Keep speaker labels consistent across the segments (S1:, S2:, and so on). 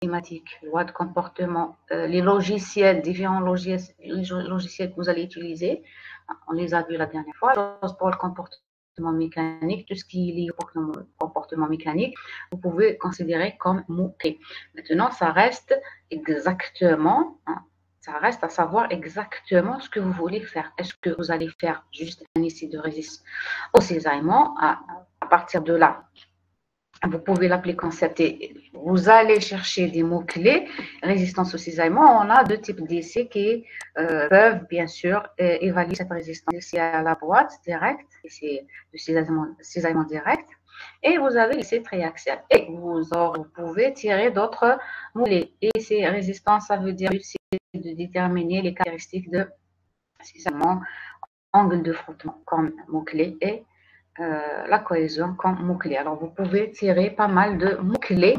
S1: mathématiques, loi de comportement, les logiciels, différents logiciels que vous allez utiliser. On les a vus la dernière fois. Pour le comportement mécanique, tout ce qui est lié au comportement mécanique, vous pouvez considérer comme mot-clé. Maintenant, ça reste exactement, ça reste à savoir exactement ce que vous voulez faire. Est-ce que vous allez faire juste un essai de résistance au cisaillement? À partir de là, vous pouvez l'appeler concept et vous allez chercher des mots-clés. Résistance au cisaillement, on a deux types d'essais qui peuvent bien sûr évaluer cette résistance. L'essai à la boîte direct, c'est le cisaillement direct, et vous avez l'essai triaxial. Et vous pouvez tirer d'autres mots-clés. Essai résistance, ça veut dire de déterminer les caractéristiques de cisaillement, angle de frottement comme mot-clé et la cohésion comme mot-clé. Alors, vous pouvez tirer pas mal de mots-clés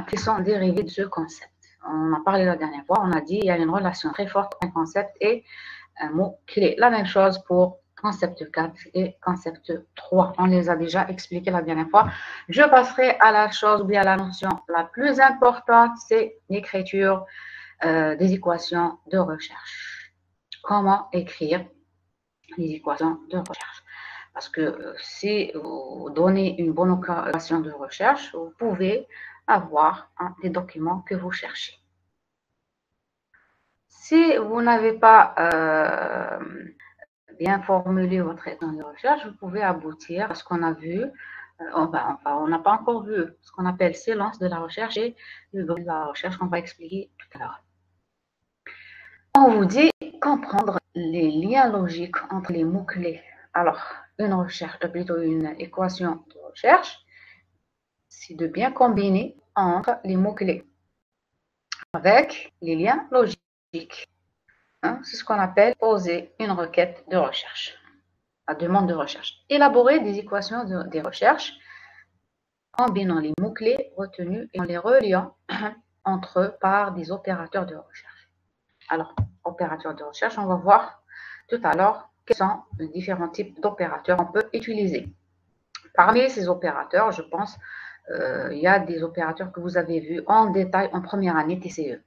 S1: qui sont dérivés de ce concept. On en parlait la dernière fois, on a dit qu'il y a une relation très forte entre un concept et un mot-clé. La même chose pour concept 4 et concept 3. On les a déjà expliqués la dernière fois. Je passerai à la chose ou bien à la notion la plus importante, c'est l'écriture des équations de recherche. Comment écrire les équations de recherche? Parce que si vous donnez une bonne opération de recherche, vous pouvez avoir les documents que vous cherchez. Si vous n'avez pas bien formulé votre équation de recherche, vous pouvez aboutir à ce qu'on a vu, on n'a pas encore vu, ce qu'on appelle silence de la recherche et le bruit de la recherche qu'on va expliquer tout à l'heure. On vous dit comprendre les liens logiques entre les mots-clés. Alors, une recherche, plutôt une équation de recherche, c'est de bien combiner entre les mots-clés avec les liens logiques. C'est ce qu'on appelle poser une requête de recherche, la demande de recherche. Élaborer des équations des recherches en combinant les mots-clés retenus et en les reliant entre eux par des opérateurs de recherche. Alors, opérateurs de recherche, on va voir tout à l'heure quels sont les différents types d'opérateurs qu'on peut utiliser. Parmi ces opérateurs, je pense, il y a des opérateurs que vous avez vus en détail en première année TCE.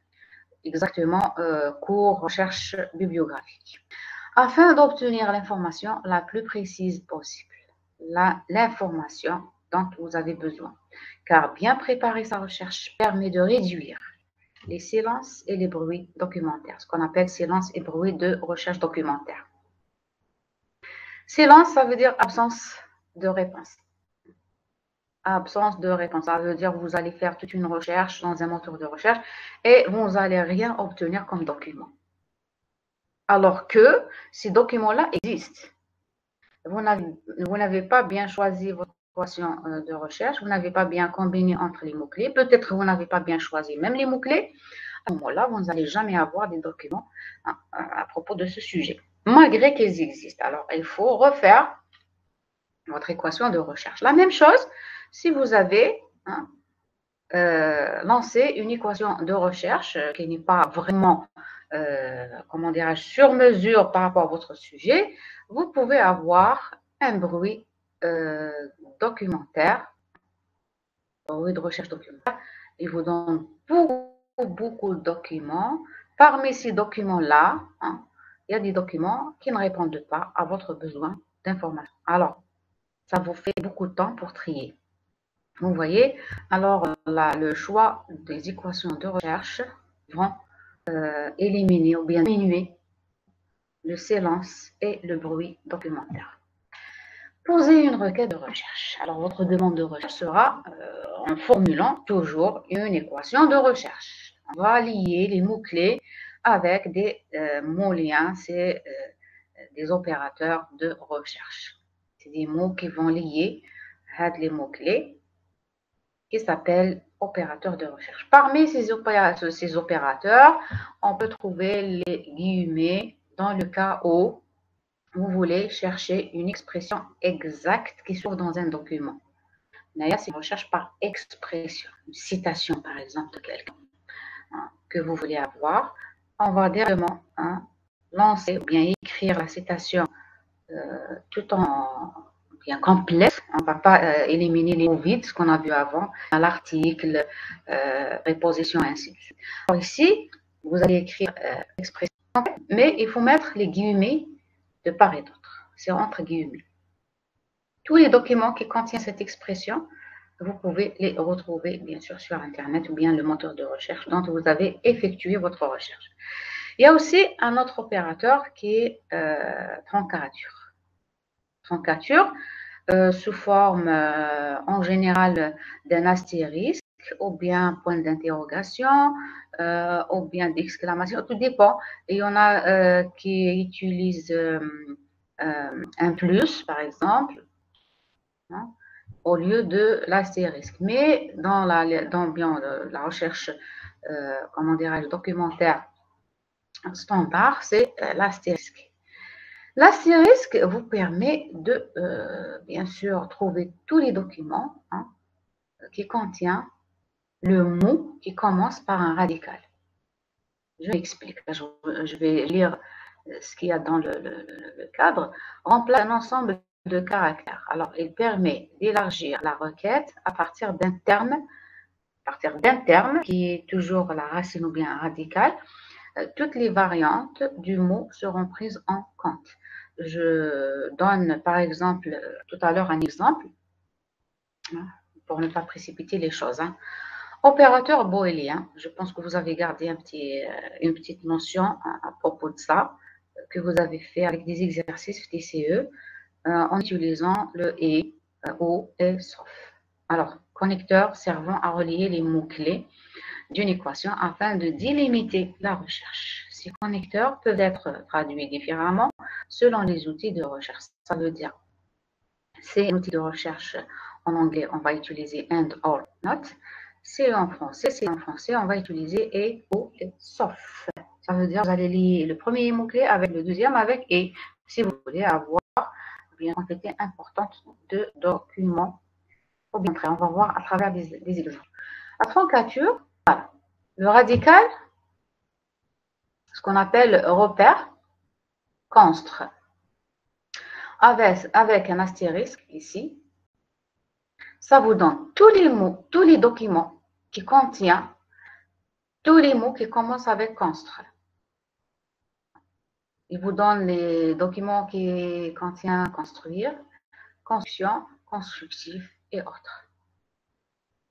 S1: Exactement, cours recherche bibliographique. Afin d'obtenir l'information la plus précise possible, l'information dont vous avez besoin. Car bien préparer sa recherche permet de réduire les silences et les bruits documentaires, ce qu'on appelle silence et bruit de recherche documentaire. Silence, ça veut dire absence de réponse. Absence de réponse, ça veut dire que vous allez faire toute une recherche dans un moteur de recherche et vous n'allez rien obtenir comme document. Alors que ces documents-là existent. Vous n'avez pas bien choisi votre équation de recherche, vous n'avez pas bien combiné entre les mots-clés, peut-être que vous n'avez pas bien choisi même les mots-clés. À ce moment-là, vous n'allez jamais avoir des documents à propos de ce sujet, malgré qu'ils existent. Alors, il faut refaire votre équation de recherche. La même chose, si vous avez lancé une équation de recherche qui n'est pas vraiment, comment dirais-je, sur mesure par rapport à votre sujet, vous pouvez avoir un bruit documentaire, bruit de recherche documentaire. Il vous donne beaucoup de documents. Parmi ces documents-là, il y a des documents qui ne répondent pas à votre besoin d'information. Alors, ça vous fait beaucoup de temps pour trier. Vous voyez, alors là, le choix des équations de recherche vont éliminer ou bien diminuer le silence et le bruit documentaire. Posez une requête de recherche. Alors, votre demande de recherche sera en formulant toujours une équation de recherche. On va lier les mots-clés avec des mots liens, c'est des opérateurs de recherche. C'est des mots qui vont lier les mots-clés qui s'appellent opérateurs de recherche. Parmi ces opérateurs, on peut trouver les guillemets dans le cas où vous voulez chercher une expression exacte qui se trouve dans un document. D'ailleurs, c'est une recherche par expression, une citation par exemple de quelqu'un que vous voulez avoir. On va directement lancer ou bien écrire la citation tout en bien complète. On ne va pas éliminer les mots vides, ce qu'on a vu avant, l'article, préposition, ainsi de suite. Alors ici, vous allez écrire l'expression, mais il faut mettre les guillemets de part et d'autre. C'est entre guillemets. Tous les documents qui contiennent cette expression, vous pouvez les retrouver bien sûr sur Internet ou bien le moteur de recherche dont vous avez effectué votre recherche. Il y a aussi un autre opérateur qui est truncature. Truncature sous forme en général d'un astérisque ou bien point d'interrogation ou bien d'exclamation, tout dépend. Il y en a qui utilisent un plus par exemple, hein, au lieu de l'astérisque. Mais dans la recherche, comment dirais-je, documentaire standard, c'est l'astérisque. L'astérisque vous permet de, bien sûr, trouver tous les documents qui contiennent le mot qui commence par un radical. Je m'explique. Je vais lire ce qu'il y a dans le cadre. Remplace un ensemble de caractères. Alors, il permet d'élargir la requête à partir d'un terme qui est toujours la racine ou bien radicale. Toutes les variantes du mot seront prises en compte. Je donne par exemple tout à l'heure un exemple pour ne pas précipiter les choses. Opérateur booléen, je pense que vous avez gardé une petite notion à propos de ça, que vous avez fait avec des exercices TCE en utilisant le et, ou et sauf. Alors, connecteur servant à relier les mots-clés d'une équation afin de délimiter la recherche. Ces connecteurs peuvent être traduits différemment selon les outils de recherche. Ça veut dire, c'est un outil de recherche en anglais, on va utiliser and, or, not. C'est en français, on va utiliser et, ou, et, sauf. Ça veut dire, vous allez lier le premier mot-clé avec le deuxième avec et, si vous voulez avoir une quantité importante de documents. Au bien, on va voir à travers des exemples. La truncature, voilà. Le radical, ce qu'on appelle repère, constre, avec un astérisque ici, ça vous donne tous les mots, tous les documents qui contiennent tous les mots qui commencent avec constre. Il vous donne les documents qui contiennent construire, construction, constructif et autres.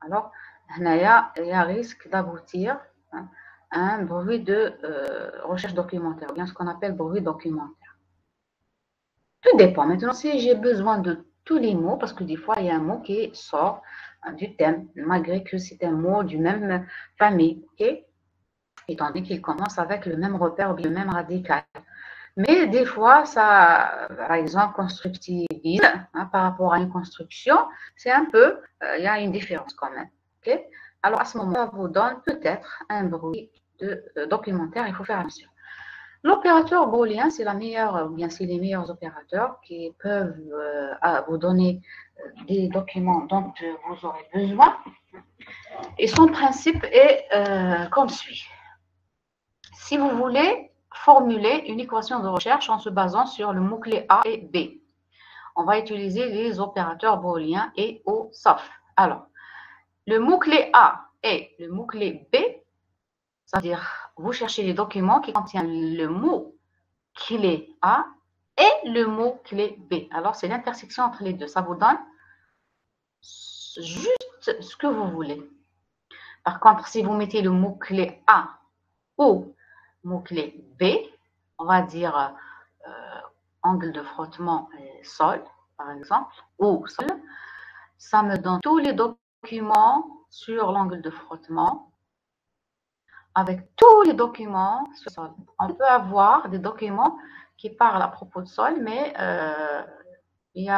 S1: Alors, il y a risque d'aboutir à un bruit de recherche documentaire, ou bien ce qu'on appelle bruit documentaire. Tout dépend. Maintenant, si j'ai besoin de tous les mots, parce que des fois, il y a un mot qui sort du thème, malgré que c'est un mot du même famille, okay? Étant donné qu'il commence avec le même repère ou le même radical. Mais des fois, ça, par exemple, constructivisme, par rapport à une construction, c'est un peu, il y a une différence quand même. Okay? Alors, à ce moment, ça vous donne peut-être un bruit de documentaire, il faut faire attention. L'opérateur booléen, c'est la meilleure, ou bien c'est les meilleurs opérateurs qui peuvent vous donner des documents dont vous aurez besoin. Et son principe est comme suit. Si vous voulez formuler une équation de recherche en se basant sur le mot-clé A et B, on va utiliser les opérateurs booléens et ou sauf. Alors, le mot-clé A et le mot-clé B, c'est-à-dire vous cherchez les documents qui contiennent le mot-clé A et le mot-clé B. Alors, c'est l'intersection entre les deux. Ça vous donne juste ce que vous voulez. Par contre, si vous mettez le mot-clé A ou mot-clé B, on va dire angle de frottement et sol, par exemple, ou sol, ça me donne tous les documents sur l'angle de frottement avec tous les documents sur le sol. On peut avoir des documents qui parlent à propos de sol, mais il n'y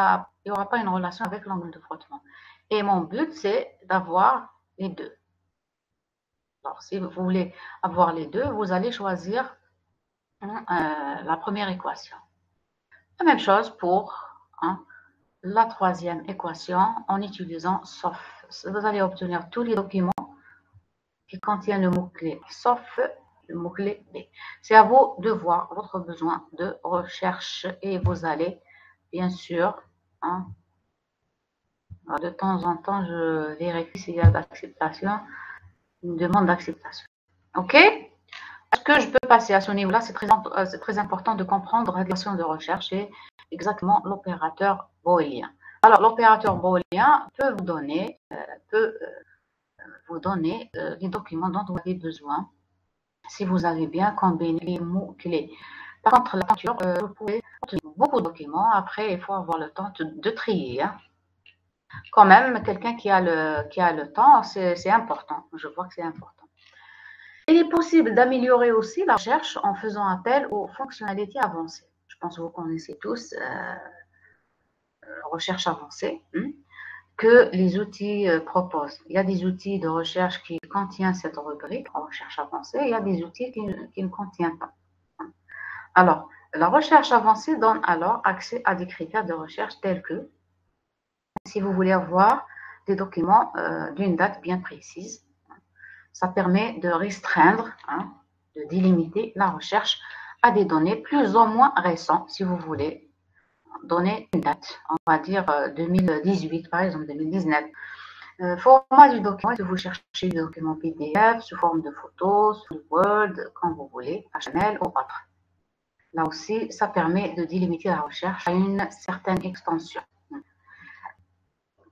S1: aura pas une relation avec l'angle de frottement. Et mon but, c'est d'avoir les deux. Alors, si vous voulez avoir les deux, vous allez choisir la première équation. La même chose pour la troisième équation en utilisant sauf. Vous allez obtenir tous les documents qui contiennent le mot-clé sauf le mot-clé B. C'est à vous de voir votre besoin de recherche et vous allez bien sûr Alors, de temps en temps, je vérifie s'il y a d'acceptation, une demande d'acceptation. OK? Est-ce que je peux passer à ce niveau-là? C'est très important de comprendre la relation de recherche et exactement l'opérateur booléen. Alors, l'opérateur booléen peut vous donner les documents dont vous avez besoin si vous avez bien combiné les mots-clés. Par contre, la peinture, vous pouvez obtenir beaucoup de documents. Après, il faut avoir le temps de trier. Hein. Quand même, quelqu'un qui a le temps, c'est important. Je vois que c'est important. Il est possible d'améliorer aussi la recherche en faisant appel aux fonctionnalités avancées. Je pense que vous connaissez tous recherche avancée que les outils proposent. Il y a des outils de recherche qui contiennent cette rubrique en recherche avancée. Il y a des outils qui ne contiennent pas. Alors, la recherche avancée donne alors accès à des critères de recherche tels que, si vous voulez avoir des documents d'une date bien précise, ça permet de restreindre, de délimiter la recherche à des données plus ou moins récentes, si vous voulez donner une date, on va dire 2018 par exemple, 2019. Format du document, si vous cherchez des documents PDF sous forme de photos, sous Word, quand vous voulez, HTML ou autre. Là aussi, ça permet de délimiter la recherche à une certaine extension.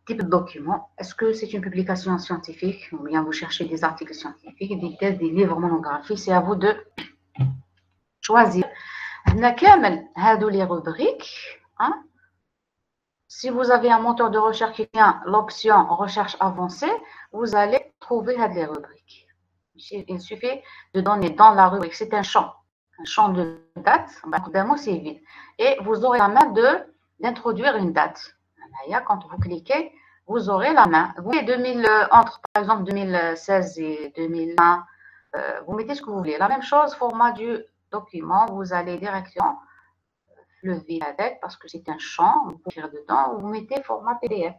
S1: Type de document, est-ce que c'est une publication scientifique ou bien vous cherchez des articles scientifiques, des thèses, des livres monographiques, c'est à vous de choisir. Les rubriques, si vous avez un moteur de recherche qui tient l'option recherche avancée, vous allez trouver les rubriques. Il suffit de donner dans la rubrique, c'est un champ de date, d'un mot c'est vide. Et vous aurez la main d'introduire une date. Quand vous cliquez, vous aurez la main. Vous mettez entre par exemple 2016 et 2020, vous mettez ce que vous voulez. La même chose, format du document, vous allez directement lever avec parce que c'est un champ, vous pouvez écrire dedans, vous mettez format PDF.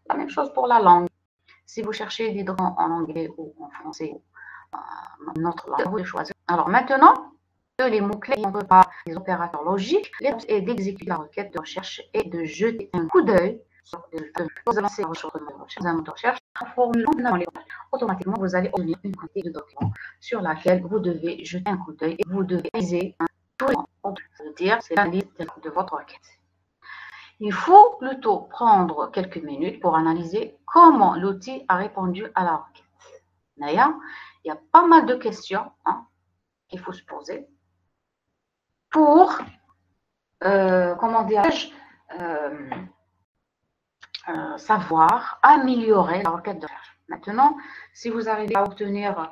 S1: La même chose pour la langue. Si vous cherchez des documents en anglais ou en français ou en autre langue, vous pouvez choisir. Alors maintenant, les mots-clés, on peut pas les opérateurs logiques, et d'exécuter la requête de recherche et de jeter un coup d'œil sur les résultats. Vous lancez la recherche de recherche en formulant automatiquement, vous allez obtenir une quantité de documents sur laquelle vous devez jeter un coup d'œil et vous devez analyser tous les mots. Ça veut dire, c'est la liste de votre requête. Il faut plutôt prendre quelques minutes pour analyser comment l'outil a répondu à la requête. D'ailleurs, il y a pas mal de questions qu'il faut se poser pour, comment dirais-je, savoir améliorer la requête de recherche. Maintenant, si vous arrivez à obtenir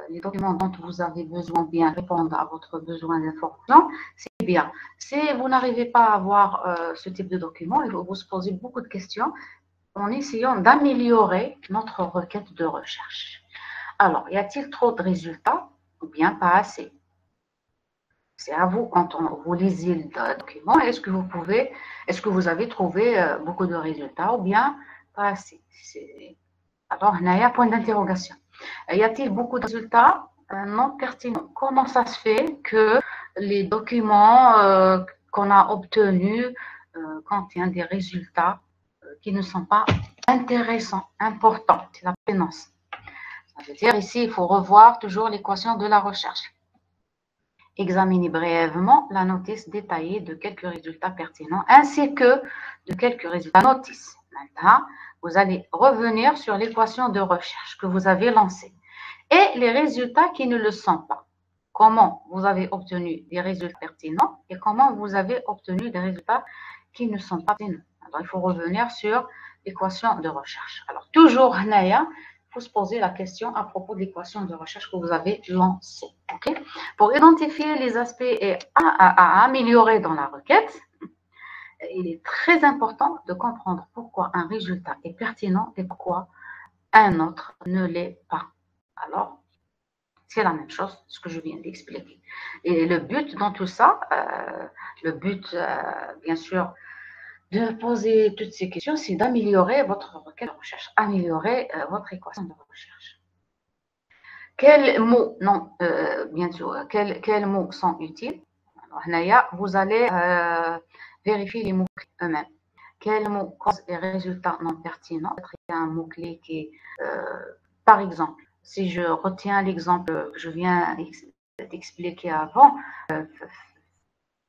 S1: les documents dont vous avez besoin, bien répondre à votre besoin d'information, c'est bien. Si vous n'arrivez pas à avoir ce type de document, il faut vous poser beaucoup de questions en essayant d'améliorer notre requête de recherche. Alors, y a-t-il trop de résultats ou bien pas assez? C'est à vous, quand vous lisez le document, est-ce que vous avez trouvé beaucoup de résultats ou bien pas assez? Alors, il y a un point d'interrogation. Y a-t-il beaucoup de résultats non pertinents? Comment ça se fait que les documents qu'on a obtenus contiennent des résultats qui ne sont pas intéressants, importants? C'est la pertinence. Ça veut dire ici, il faut revoir toujours l'équation de la recherche. Examinez brièvement la notice détaillée de quelques résultats pertinents ainsi que de quelques résultats notices. Maintenant, vous allez revenir sur l'équation de recherche que vous avez lancée et les résultats qui ne le sont pas. Comment vous avez obtenu des résultats pertinents et comment vous avez obtenu des résultats qui ne sont pas pertinents. Alors, il faut revenir sur l'équation de recherche. Alors, toujours, Naya, il faut se poser la question à propos de l'équation de recherche que vous avez lancée. Okay? Pour identifier les aspects et à améliorer dans la requête, il est très important de comprendre pourquoi un résultat est pertinent et pourquoi un autre ne l'est pas. Alors, c'est la même chose, ce que je viens d'expliquer. Et le but dans tout ça, bien sûr, de poser toutes ces questions, c'est d'améliorer votre requête de recherche, améliorer votre équation de recherche. Quels mots, bien sûr, quels mots sont utiles? Alors, vous allez vérifier les mots eux-mêmes. quel mot cause et résultat non pertinent. Il y a un mot-clé qui est, par exemple, si je retiens l'exemple que je viens d'expliquer avant,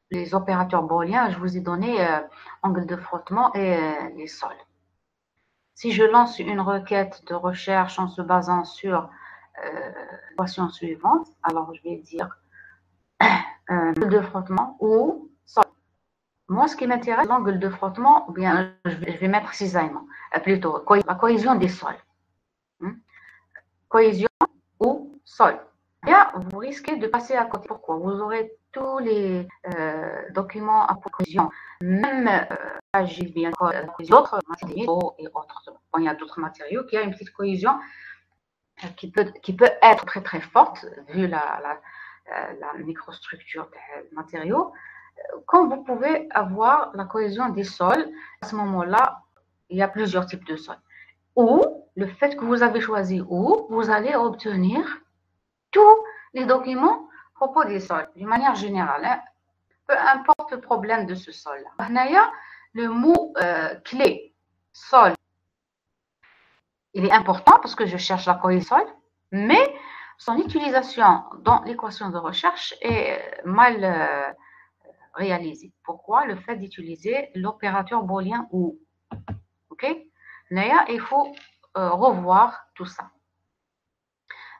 S1: les opérateurs booléens, je vous ai donné angle de frottement et les sols. Si je lance une requête de recherche en se basant sur l'équation suivante, alors je vais dire angle de frottement ou sol. Moi, ce qui m'intéresse, l'angle de frottement, ou bien je vais mettre cisaillement, plutôt la cohésion des sols. Cohésion ou sol. Là, vous risquez de passer à côté. Pourquoi? Vous aurez tous les documents à cohésion, même bien d'autres matériaux et autres. Bon, il y a d'autres matériaux qui ont une petite cohésion qui peut être très très forte vu la microstructure des matériaux. Quand vous pouvez avoir la cohésion des sols, à ce moment-là, il y a plusieurs types de sols. Ou le fait que vous avez choisi où, vous allez obtenir tous les documents à propos des sols, d'une manière générale. Hein. Peu importe le problème de ce sol-là. Le mot clé, sol, il est important parce que je cherche la cohésion sol, mais son utilisation dans l'équation de recherche est mal réalisée. Pourquoi? Le fait d'utiliser l'opérateur boolien ou. OK? Il faut revoir tout ça.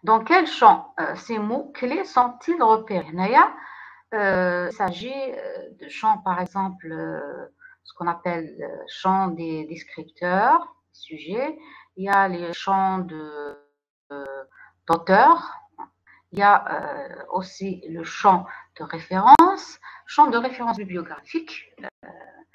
S1: Dans quel champ ces mots clés sont-ils repérés? Il s'agit de champs, par exemple, ce qu'on appelle champ des descripteurs, sujets. Il y a les champs d'auteur. Il y a aussi le champ de référence bibliographique.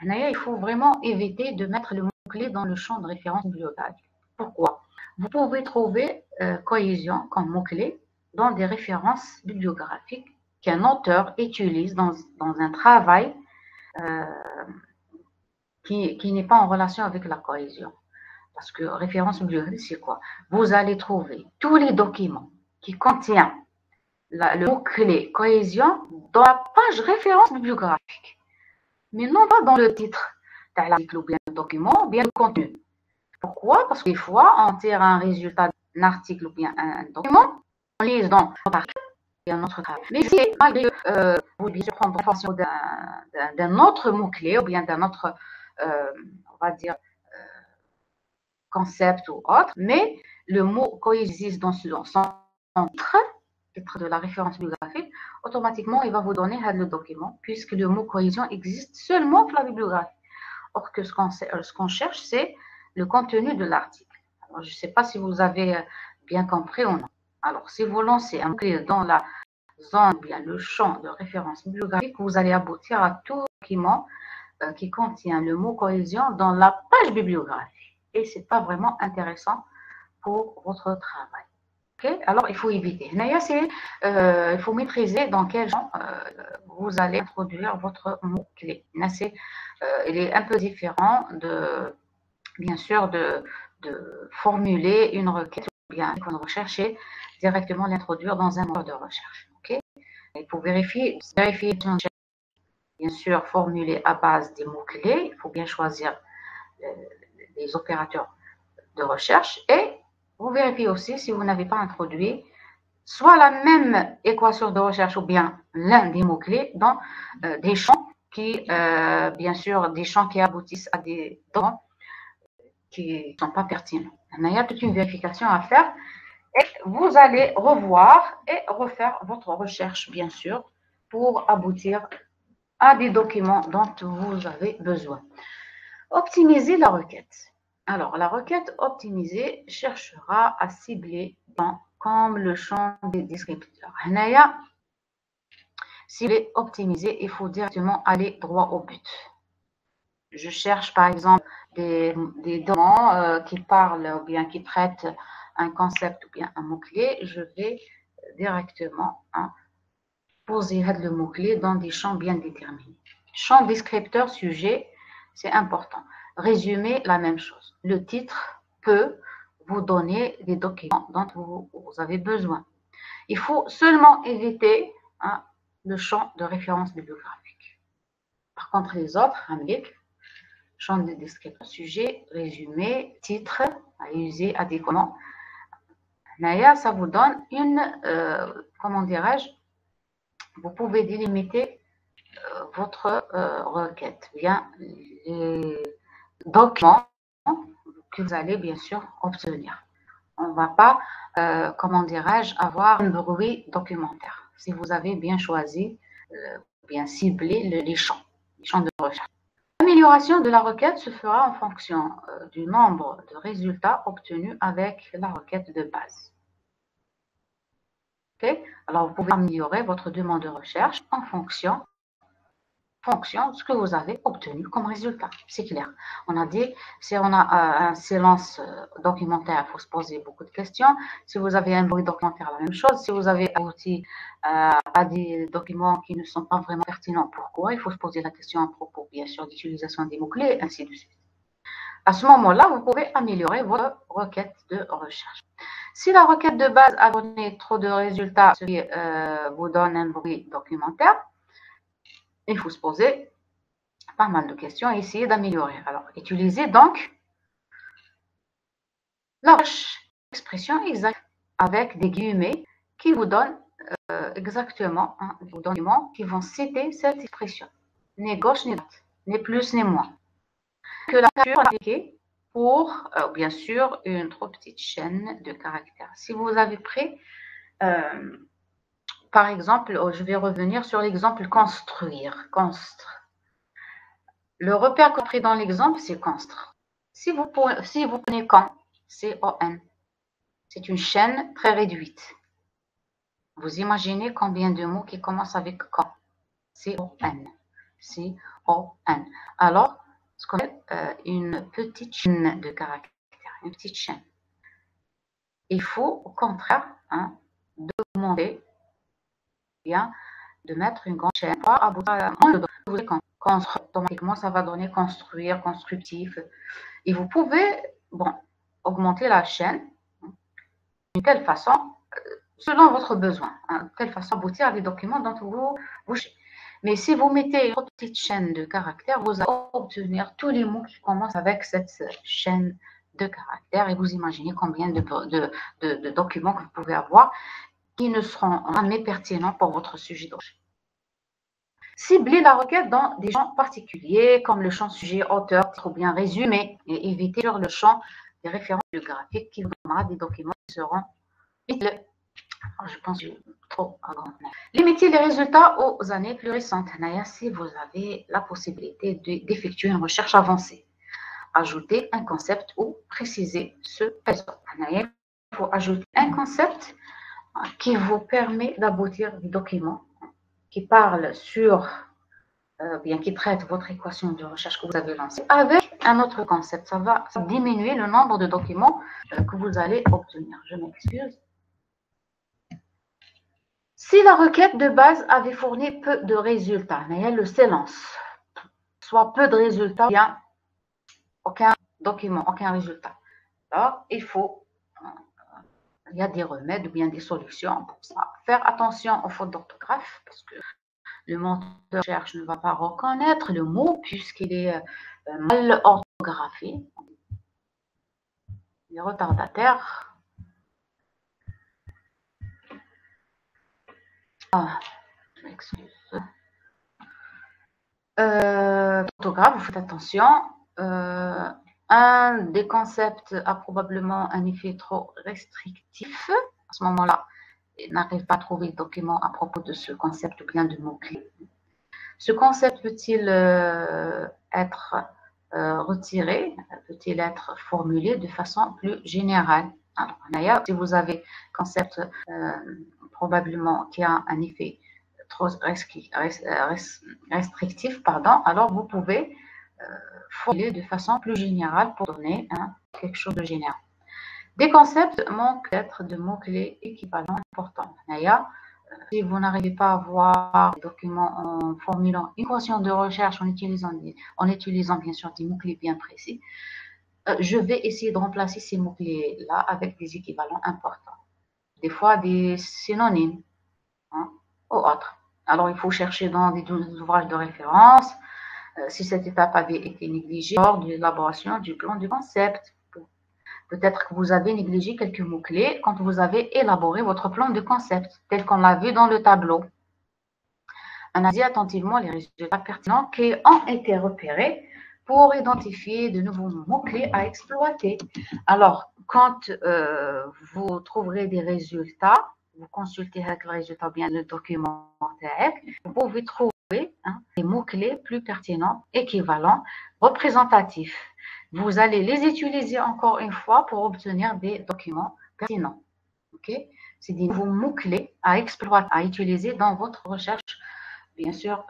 S1: Il faut vraiment éviter de mettre le mot-clé dans le champ de référence bibliographique. Pourquoi? Vous pouvez trouver cohésion comme mot-clé dans des références bibliographiques qu'un auteur utilise dans un travail qui n'est pas en relation avec la cohésion. Parce que référence bibliographique, c'est quoi? Vous allez trouver tous les documents qui contiennent le mot-clé cohésion dans la page référence bibliographique, mais non pas dans le titre de l'article ou bien le document ou bien le contenu. Pourquoi? Parce que des fois, on tire un résultat d'un article ou bien un document, on lise dans notre article et un autre travail. Mais si malgré vous bien sûr prendre l'information d'un autre mot-clé ou bien d'un autre, on va dire, concept ou autre, mais le mot coexiste dans son titre de la référence bibliographique, automatiquement, il va vous donner le document, puisque le mot cohésion existe seulement pour la bibliographie. Or que ce qu'on cherche, c'est le contenu de l'article. Alors, je ne sais pas si vous avez bien compris ou non. Alors, si vous lancez un mot-clé dans la zone, bien le champ de référence bibliographique, vous allez aboutir à tout document qui contient le mot cohésion dans la page bibliographique. Et ce n'est pas vraiment intéressant pour votre travail. Okay? Alors, il faut éviter. Il faut maîtriser dans quel genre vous allez introduire votre mot-clé. Il est un peu différent bien sûr, de formuler une requête ou bien une recherche et directement l'introduire dans un moteur de recherche. Okay? Il faut vérifier, bien sûr, formuler à base des mots-clés. Il faut bien choisir les opérateurs de recherche et vous vérifiez aussi si vous n'avez pas introduit soit la même équation de recherche ou bien l'un des mots-clés dans des champs bien sûr, des champs qui aboutissent à des documents qui ne sont pas pertinents. Il y a toute une vérification à faire et vous allez revoir et refaire votre recherche, bien sûr, pour aboutir à des documents dont vous avez besoin. Optimiser la requête. Alors, la requête optimisée cherchera à cibler comme le champ des descripteurs. S'il est optimisé, il faut directement aller droit au but. Je cherche par exemple des documents qui parlent ou bien qui traitent un concept ou bien un mot-clé. Je vais directement poser le mot-clé dans des champs bien déterminés. Champ descripteur sujet, c'est important. Résumé, la même chose. Le titre peut vous donner des documents dont vous avez besoin. Il faut seulement éviter le champ de référence bibliographique. Par contre, les autres, champ de description, sujet, résumé, titre, à user adéquatement. Là, ça vous donne une, comment dirais-je, vous pouvez délimiter votre requête, bien les documents que vous allez bien sûr obtenir. On ne va pas, comment dirais-je, avoir un bruit documentaire. Si vous avez bien choisi, bien ciblé les champs de recherche. L'amélioration de la requête se fera en fonction du nombre de résultats obtenus avec la requête de base. Okay? Alors, vous pouvez améliorer votre demande de recherche en fonction de ce que vous avez obtenu comme résultat. C'est clair. On a dit, si on a un silence documentaire, il faut se poser beaucoup de questions. Si vous avez un bruit documentaire, la même chose. Si vous avez abouti à des documents qui ne sont pas vraiment pertinents, pourquoi? Il faut se poser la question à propos, bien sûr, d'utilisation des mots-clés, ainsi de suite. À ce moment-là, vous pouvez améliorer votre requête de recherche. Si la requête de base a donné trop de résultats, ce qui vous donne un bruit documentaire, il faut se poser pas mal de questions et essayer d'améliorer. Alors, utilisez donc la expression exacte avec des guillemets qui vous donnent exactement des documents qui vont citer cette expression. Ni gauche ni droite, ni plus ni moins. Que la capture appliquée pour, bien sûr, une trop petite chaîne de caractères. Si vous avez pris, par exemple, je vais revenir sur l'exemple construire, construire. Le repère compris dans l'exemple, c'est construire. Si vous prenez quand, C-O-N, c'est une chaîne très réduite. Vous imaginez combien de mots qui commencent avec quand, C-O-N, C-O-N. Alors, ce qu'on appelle une petite chaîne de caractères, une petite chaîne. Il faut au contraire demander bien de mettre une grande chaîne pour aboutir à moins de construire. Automatiquement, ça va donner construire, constructif. Et vous pouvez augmenter la chaîne de telle façon, selon votre besoin, de telle façon aboutir à des documents dont vous cherchez. Mais si vous mettez une petite chaîne de caractères, vous allez obtenir tous les mots qui commencent avec cette chaîne de caractères et vous imaginez combien de documents que vous pouvez avoir qui ne seront jamais pertinents pour votre sujet de recherche. Ciblez la requête dans des champs particuliers comme le champ sujet, auteur, ou bien résumé et évitez sur le champ des références bibliographiques qui vous donnera des documents qui seront utiles. Je pense que c'est trop grand. Limitez les résultats aux années plus récentes. Si vous avez la possibilité d'effectuer une recherche avancée, ajoutez un concept ou préciser ce besoin. Il faut ajouter un concept qui vous permet d'aboutir des documents qui parlent sur, qui traitent votre équation de recherche que vous avez lancée avec un autre concept. Ça va diminuer le nombre de documents que vous allez obtenir. Je m'excuse. Si la requête de base avait fourni peu de résultats, mais elle le silence, soit peu de résultats, bien aucun document, aucun résultat. Alors, il y a des remèdes ou bien des solutions pour ça. Faire attention aux fautes d'orthographe parce que le moteur de recherche ne va pas reconnaître le mot puisqu'il est mal orthographié. Les retardataires. Je m'excuse. Orthographe, vous faites attention. Un des concepts a probablement un effet trop restrictif. À ce moment-là, il n'arrive pas à trouver le document à propos de ce concept ou bien de mots-clés. Ce concept peut-il être retiré, peut-il être formulé de façon plus générale? Alors, d'ailleurs, si vous avez un concept probablement qui a un effet trop restrictif, alors vous pouvez formuler de façon plus générale pour donner quelque chose de général. Des concepts manquent d'être de mots-clés équivalents importants. D'ailleurs, si vous n'arrivez pas à voir des documents en formulant une équation de recherche en utilisant bien sûr des mots-clés bien précis, je vais essayer de remplacer ces mots-clés-là avec des équivalents importants. Des fois, des synonymes ou autres. Alors, il faut chercher dans des ouvrages de référence, Si cette étape avait été négligée lors de l'élaboration du plan du concept, peut-être que vous avez négligé quelques mots-clés quand vous avez élaboré votre plan de concept, tel qu'on l'a vu dans le tableau. Analysez attentivement les résultats pertinents qui ont été repérés pour identifier de nouveaux mots-clés à exploiter. Alors, quand vous trouverez des résultats, vous consultez avec le résultat, bien le document, vous pouvez trouver des mots-clés plus pertinents, équivalents, représentatifs. Vous allez les utiliser encore une fois pour obtenir des documents pertinents. Okay? C'est des nouveaux mots-clés à exploiter, à utiliser dans votre recherche, bien sûr,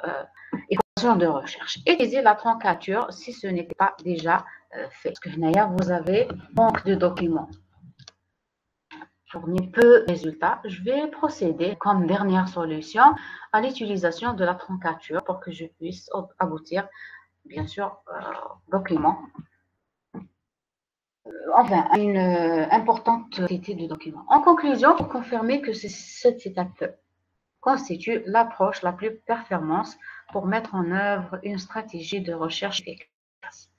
S1: équation de recherche. Utilisez la truncature si ce n'était pas déjà fait. Parce que vous avez manque de documents. Fournir peu de résultats, je vais procéder comme dernière solution à l'utilisation de la truncature pour que je puisse aboutir, bien sûr, documents. Enfin, une importante quantité de documents. En conclusion, pour confirmer que cette étape constitue l'approche la plus performante pour mettre en œuvre une stratégie de recherche efficace.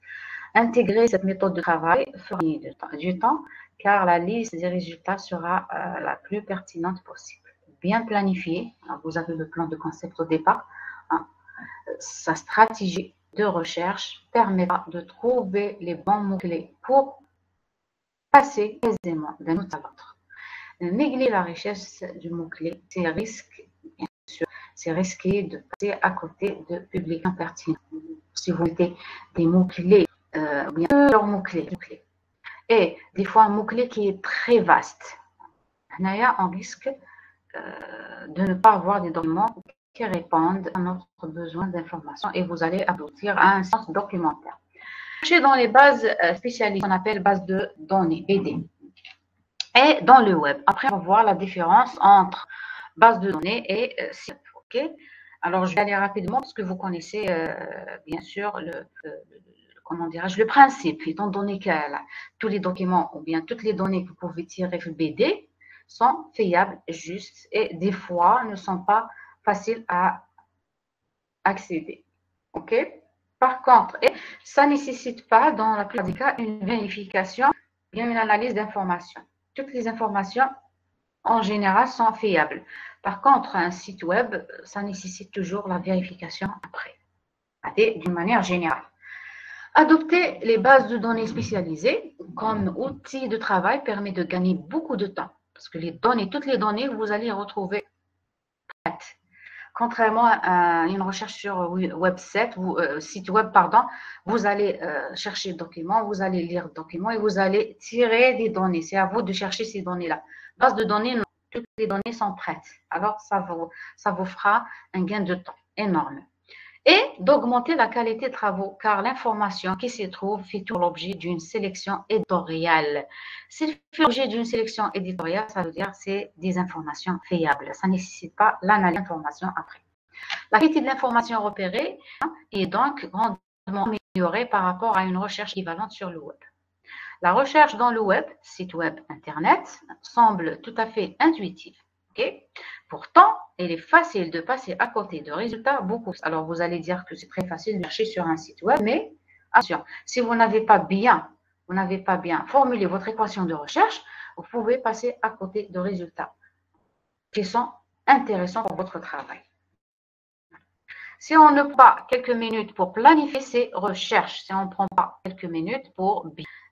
S1: Intégrer cette méthode de travail fera du temps, car la liste des résultats sera la plus pertinente possible. Bien planifiée, vous avez le plan de concept au départ, sa stratégie de recherche permettra de trouver les bons mots-clés pour passer aisément d'un outil à l'autre. Négliger la richesse du mot-clé, c'est risqué, bien sûr, c'est risqué de passer à côté de publics impertinents. Si vous mettez des mots-clés, bien plusieurs mots-clés, et des fois un mot-clé qui est très vaste, on risque de ne pas avoir des documents qui répondent à notre besoin d'information et vous allez aboutir à un sens documentaire. Cherchez dans les bases spécialisées qu'on appelle bases de données, BD, et dans le web. Après, on va voir la différence entre base de données et site. Okay? Alors, je vais aller rapidement parce que vous connaissez bien sûr le principe, étant donné que tous les documents ou bien toutes les données que vous pouvez tirer de BD sont fiables, justes et des fois ne sont pas faciles à accéder. OK? Par contre, ça ne nécessite pas dans la plupart des cas une vérification, bien une analyse d'informations. Toutes les informations en général sont fiables. Par contre, un site web, ça nécessite toujours la vérification après, d'une manière générale. Adopter les bases de données spécialisées comme outil de travail permet de gagner beaucoup de temps parce que toutes les données, vous allez les retrouver prêtes. Contrairement à une recherche sur site web, vous allez chercher le document, vous allez lire le document et vous allez tirer des données. C'est à vous de chercher ces données-là. Base de données, non, toutes les données sont prêtes. Alors, ça vous fera un gain de temps énorme. Et d'augmenter la qualité de travaux, car l'information qui s'y trouve fait toujours l'objet d'une sélection éditoriale. S'il fait l'objet d'une sélection éditoriale, ça veut dire que c'est des informations fiables. Ça ne nécessite pas l'analyse d'informations après. La qualité de l'information repérée est donc grandement améliorée par rapport à une recherche équivalente sur le web. La recherche dans le web, site web, Internet, semble tout à fait intuitive. Okay? Pourtant, il est facile de passer à côté de résultats beaucoup. Alors, vous allez dire que c'est très facile de chercher sur un site web, mais attention, si vous n'avez pas bien formulé votre équation de recherche, vous pouvez passer à côté de résultats qui sont intéressants pour votre travail. Si on ne prend pas quelques minutes pour planifier ces recherches, si on ne prend pas quelques minutes pour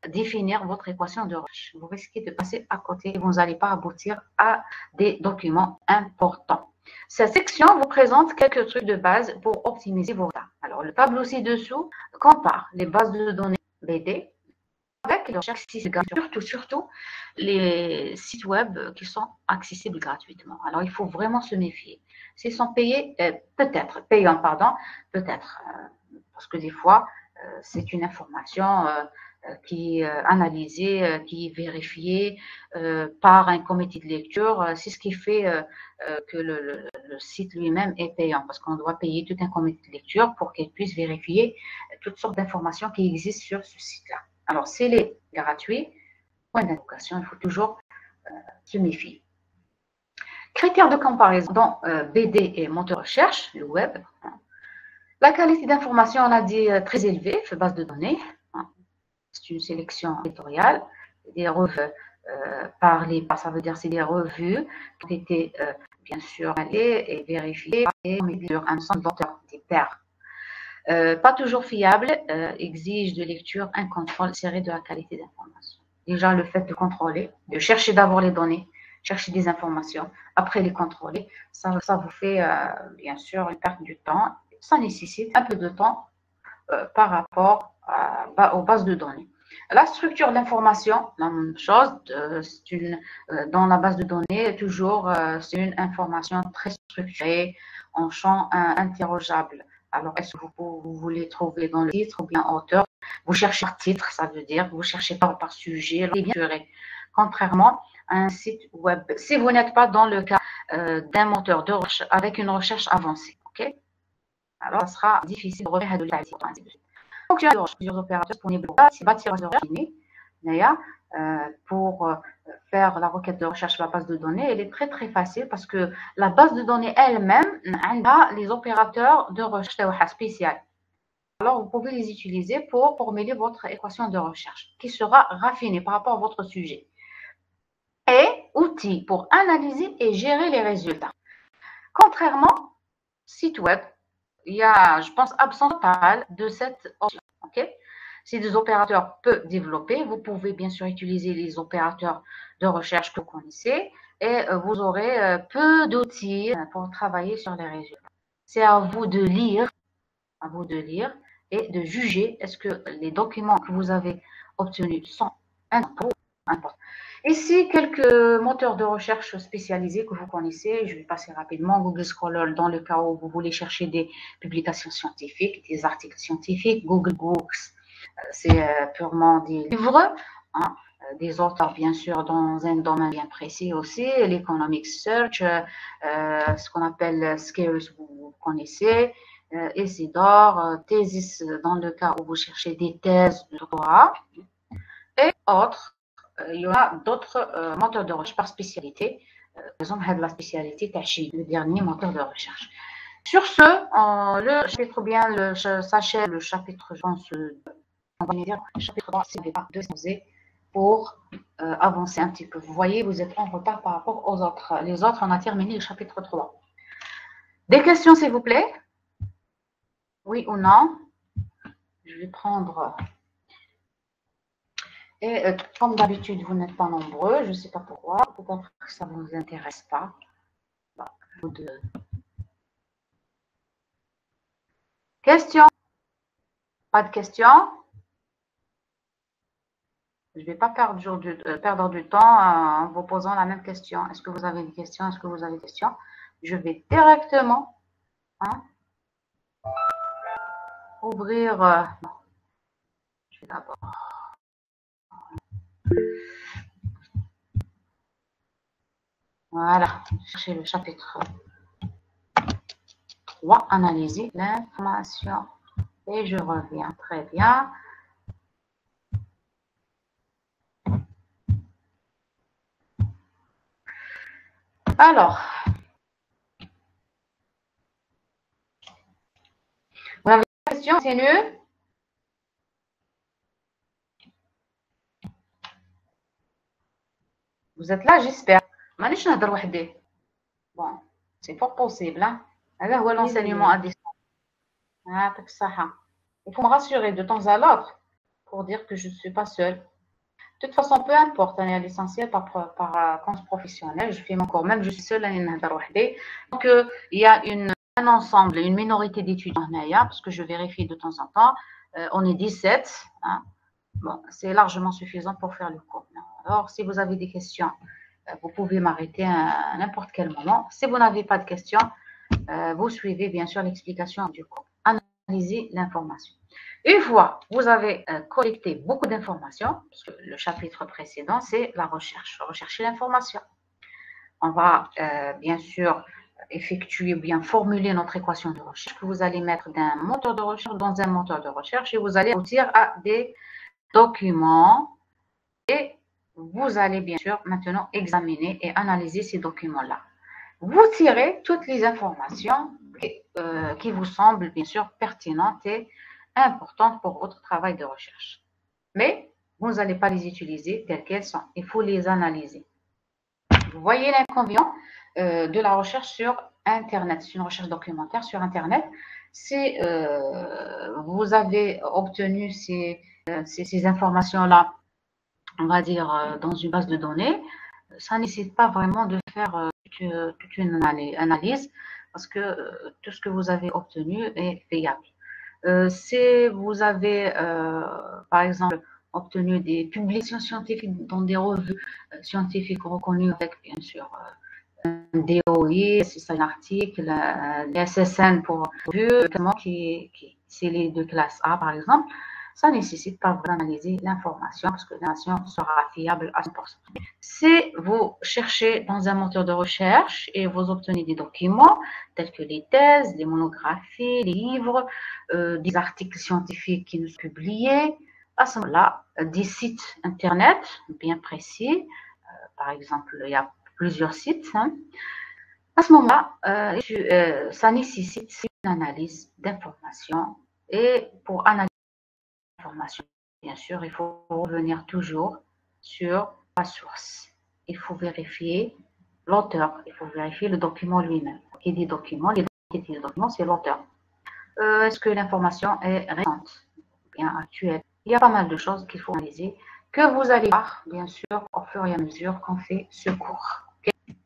S1: définir votre équation de recherche, vous risquez de passer à côté et vous n'allez pas aboutir à des documents importants. Cette section vous présente quelques trucs de base pour optimiser vos résultats. Alors, le tableau ci-dessous compare les bases de données BD avec les recherches surtout les sites web qui sont accessibles gratuitement. Alors, il faut vraiment se méfier. S'ils sont payants, parce que des fois, c'est une information qui est analysée, qui est vérifiée par un comité de lecture. C'est ce qui fait que le site lui-même est payant, parce qu'on doit payer tout un comité de lecture pour qu'il puisse vérifier toutes sortes d'informations qui existent sur ce site-là. Alors, s'il est gratuit, point d'interrogation, il faut toujours se méfier. Critères de comparaison dans BD et moteur de recherche, le web. La qualité d'information, on a dit très élevée, base de données. C'est une sélection éditoriale, des revues par les, ça veut dire c'est des revues qui ont été bien sûr allées et vérifiées et sur un ensemble d'auteurs, des pairs. Pas toujours fiable, exige de lecture un contrôle serré de la qualité d'information. Déjà, le fait de contrôler, de chercher d'abord les données, chercher des informations, après les contrôler, ça vous fait bien sûr une perte du temps. Ça nécessite un peu de temps par rapport aux bases de données. La structure de l'information, la même chose, dans la base de données, toujours, c'est une information très structurée en champ interrogeable. Alors, est-ce que vous voulez trouver dans le titre ou bien auteur? Vous cherchez par titre, ça veut dire vous cherchez pas par sujet, contrairement à un site web. Si vous n'êtes pas dans le cas d'un moteur de recherche avec une recherche avancée, ok? Alors, ça sera difficile de refaire de la donc, il y a plusieurs opérateurs disponibles pour bâtir la recherche. Pour faire la requête de recherche sur la base de données, elle est très très facile parce que la base de données elle-même a les opérateurs de recherche spéciaux. Alors, vous pouvez les utiliser pour formuler votre équation de recherche qui sera raffinée par rapport à votre sujet. Et outils pour analyser et gérer les résultats. Contrairement au site web, il y a, je pense, absence totale de cette option. Okay? Si des opérateurs peu développés, vous pouvez bien sûr utiliser les opérateurs de recherche que vous connaissez et vous aurez peu d'outils pour travailler sur les résultats. C'est à vous de lire et de juger est-ce que les documents que vous avez obtenus sont importants. Ici, quelques moteurs de recherche spécialisés que vous connaissez. Je vais passer rapidement. Google Scholar, dans le cas où vous voulez chercher des publications scientifiques, des articles scientifiques. Google Books, c'est purement des livres, hein, des auteurs, bien sûr, dans un domaine bien précis aussi. L'Economic Search, ce qu'on appelle Scales, vous connaissez. Isidore, Thesis, dans le cas où vous cherchez des thèses de doctorat. Et autres. Il y aura d'autres moteurs de recherche par spécialité. Par exemple, la spécialité Tachi, le dernier moteur de recherche. Sur ce, le chapitre bien, s'achève le chapitre, je pense, on va dire, le chapitre 3, c'est pour avancer un petit peu. Vous voyez, vous êtes en retard par rapport aux autres. Les autres, on a terminé le chapitre 3. Des questions, s'il vous plaît? Oui ou non? Je vais prendre... Et comme d'habitude, vous n'êtes pas nombreux, je ne sais pas pourquoi, peut-être que ça ne vous intéresse pas. Questions? Pas de questions? Je ne vais pas perdre du temps en vous posant la même question. Est-ce que vous avez des questions? Est-ce que vous avez des questions? Je vais directement ouvrir... je vais d'abord... Voilà, chercher le chapitre 3, analyser l'information. Et je reviens, très bien. Alors, vous avez des questions, c'est mieux? Vous êtes là, j'espère. Bon, c'est fort possible. Hein? Alors, l'enseignement à distance. Il faut me rassurer de temps à l'autre pour dire que je ne suis pas seule. De toute façon, peu importe, l'essentiel par compte professionnel, je fais mon cours, même je suis seule. Donc, il y a un ensemble, une minorité d'étudiants, parce que je vérifie de temps en temps. On est 17. Hein? Bon, c'est largement suffisant pour faire le cours. Alors, si vous avez des questions, vous pouvez m'arrêter à n'importe quel moment. Si vous n'avez pas de questions, vous suivez bien sûr l'explication du cours. Analysez l'information. Une fois vous avez collecté beaucoup d'informations, parce que le chapitre précédent, c'est la recherche, rechercher l'information. On va bien sûr effectuer ou bien formuler notre équation de recherche que vous allez mettre d'un moteur de recherche dans un moteur de recherche et vous allez aboutir à des documents et vous allez bien sûr maintenant examiner et analyser ces documents-là. Vous tirez toutes les informations qui vous semblent bien sûr pertinentes et importantes pour votre travail de recherche. Mais vous n'allez pas les utiliser telles qu'elles sont. Il faut les analyser. Vous voyez l'inconvénient de la recherche sur Internet. C'est une recherche documentaire sur Internet. Si vous avez obtenu ces informations-là, on va dire, dans une base de données, ça ne nécessite pas vraiment de faire toute une analyse parce que tout ce que vous avez obtenu est fiable. Si vous avez, par exemple, obtenu des publications scientifiques dans des revues scientifiques reconnues avec, bien sûr, un DOI, si c'est un article, l'SSN pour revue, c'est les de classe A, par exemple, ça ne nécessite pas d'analyser l'information parce que l'information sera fiable à 100%. Si vous cherchez dans un moteur de recherche et vous obtenez des documents tels que les thèses, les monographies, les livres, des articles scientifiques qui nous sont publiés, à ce moment-là, des sites internet bien précis, par exemple, il y a plusieurs sites, hein. À ce moment-là, ça nécessite une analyse d'informations et pour analyser l'information, bien sûr, il faut revenir toujours sur la source. Il faut vérifier l'auteur, il faut vérifier le document lui-même. Qui dit document, c'est l'auteur. Est-ce que l'information est récente, bien actuelle? Il y a pas mal de choses qu'il faut analyser, que vous allez voir, bien sûr, au fur et à mesure qu'on fait ce cours. Okay?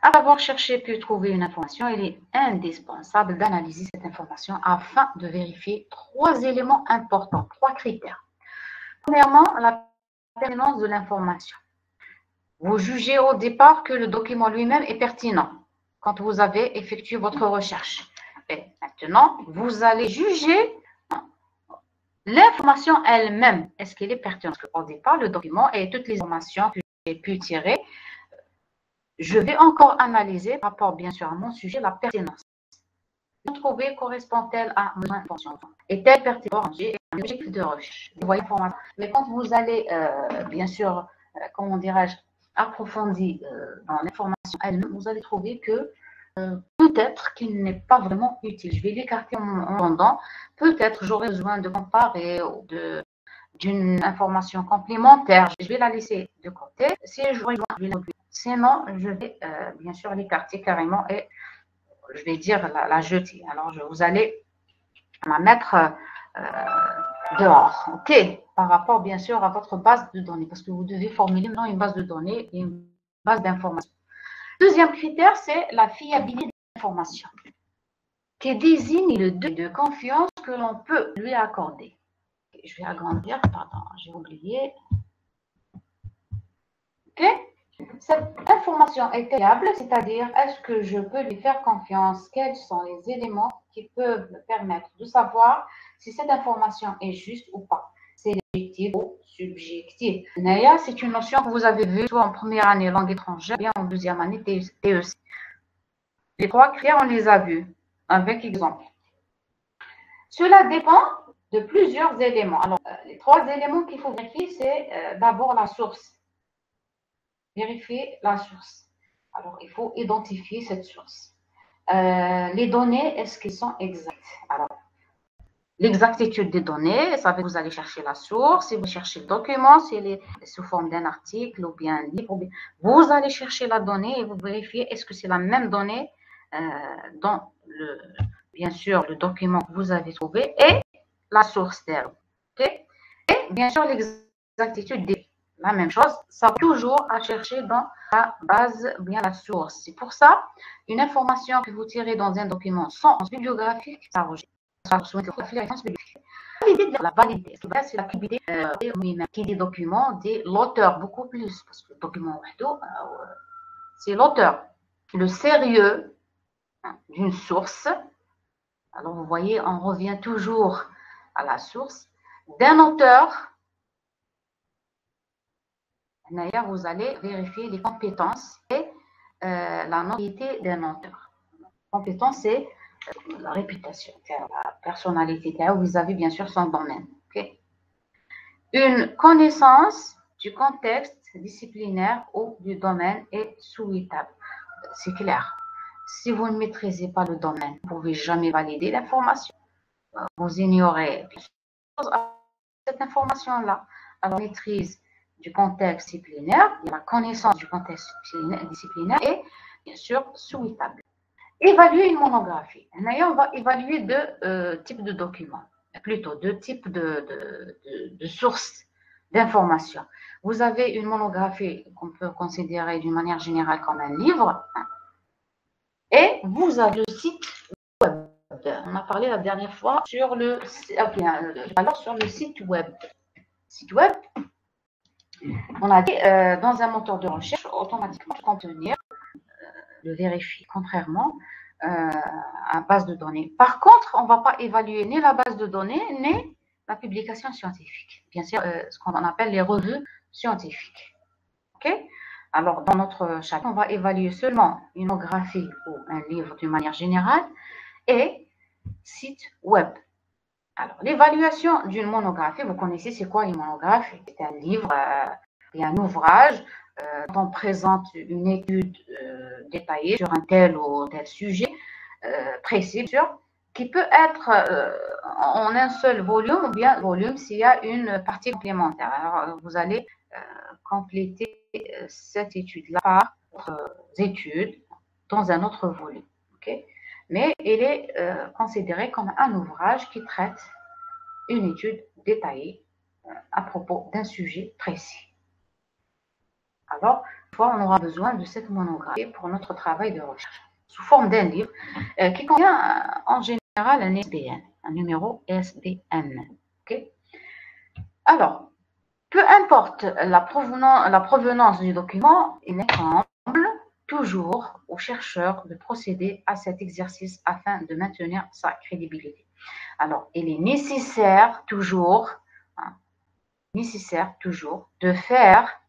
S1: Après avoir cherché puis trouvé une information, il est indispensable d'analyser cette information afin de vérifier 3 éléments importants, 3 critères. Premièrement, la pertinence de l'information. Vous jugez au départ que le document lui-même est pertinent quand vous avez effectué votre recherche. Et maintenant, vous allez juger l'information elle-même. Est-ce qu'elle est pertinente? Parce qu'au départ, le document et toutes les informations que j'ai pu tirer, je vais encore analyser par rapport, bien sûr, à mon sujet, la pertinence. Trouver correspond-elle à mon information? Est-elle pertinente? J'ai un objectif de recherche. Vous voyez, mais quand vous allez, bien sûr, comment dirais-je, approfondir dans l'information elle-même, vous allez trouver que peut-être qu'il n'est pas vraiment utile. Je vais l'écarter en attendant. Peut-être j'aurai besoin de comparer ou d'une information complémentaire. Je vais la laisser de côté. Si je rejoins, je vais la moduler. Sinon, je vais bien sûr l'écarter carrément et je vais dire la jeter. Alors, vous allez la mettre dehors. OK? Par rapport, bien sûr, à votre base de données. Parce que vous devez formuler maintenant une base de données et une base d'informations. Deuxième critère, c'est la fiabilité de l'information, qui désigne le degré de confiance que l'on peut lui accorder. Je vais agrandir, pardon, j'ai oublié. OK? Cette information est fiable, c'est-à-dire est-ce que je peux lui faire confiance? Quels sont les éléments qui peuvent me permettre de savoir si cette information est juste ou pas? C'est objectif ou subjectif. Naya, c'est une notion que vous avez vue soit en première année langue étrangère, bien en deuxième année TEC. Les 3 critères, on les a vus avec exemple. Cela dépend de plusieurs éléments. Alors, les 3 éléments qu'il faut vérifier, c'est d'abord la source. Vérifier la source. Alors, il faut identifier cette source. Les données, est-ce qu'elles sont exactes? Alors, l'exactitude des données, ça veut dire que vous allez chercher la source, si vous cherchez le document, si elle est sous forme d'un article ou bien un livre, vous allez chercher la donnée et vous vérifiez est-ce que c'est la même donnée dans bien sûr le document que vous avez trouvé et la source d'elle. Okay? Et bien sûr l'exactitude des la même chose, ça va toujours à chercher dans la base, bien la source. C'est pour ça, une information que vous tirez dans un document sans bibliographique, ça rejette. La validité, c'est la validité qui des documents de l'auteur, beaucoup plus, parce que le document, c'est l'auteur. Le sérieux d'une source, alors vous voyez, on revient toujours à la source, d'un auteur. D'ailleurs, vous allez vérifier les compétences et la notoriété d'un auteur. Compétence, c'est la réputation, la personnalité vis-à-vis, bien sûr, son domaine. Okay? Une connaissance du contexte disciplinaire ou du domaine est souhaitable. C'est clair. Si vous ne maîtrisez pas le domaine, vous ne pouvez jamais valider l'information. Vous ignorez cette information-là. Alors, maîtrise du contexte disciplinaire, la connaissance du contexte disciplinaire est bien sûr souhaitable. Évaluer une monographie. On va évaluer deux types de documents, plutôt deux types de sources d'informations. Vous avez une monographie qu'on peut considérer d'une manière générale comme un livre, et vous avez le site web. On a parlé la dernière fois sur le site web. Site web, on a dit dans un moteur de recherche, automatiquement, le contenu le vérifie, contrairement à base de données. Par contre, on ne va pas évaluer ni la base de données, ni la publication scientifique. Bien sûr, ce qu'on appelle les revues scientifiques. OK? Alors, dans notre chapitre, on va évaluer seulement une monographie ou un livre d'une manière générale et site web. Alors, l'évaluation d'une monographie, vous connaissez c'est quoi une monographie? C'est un livre et un ouvrage dont on présente une étude détaillée sur un tel ou tel sujet précis, bien sûr, qui peut être en un seul volume ou bien volume s'il y a une partie complémentaire. Alors, vous allez compléter cette étude-là par d'autres études dans un autre volume. Okay? Mais elle est considérée comme un ouvrage qui traite une étude détaillée à propos d'un sujet précis. Alors, on aura besoin de cette monographie pour notre travail de recherche, sous forme d'un livre qui contient en général un ISBN, un numéro ISBN. Okay? Alors, peu importe la provenance du document, il incombe toujours au chercheur de procéder à cet exercice afin de maintenir sa crédibilité. Alors, il est nécessaire toujours de faire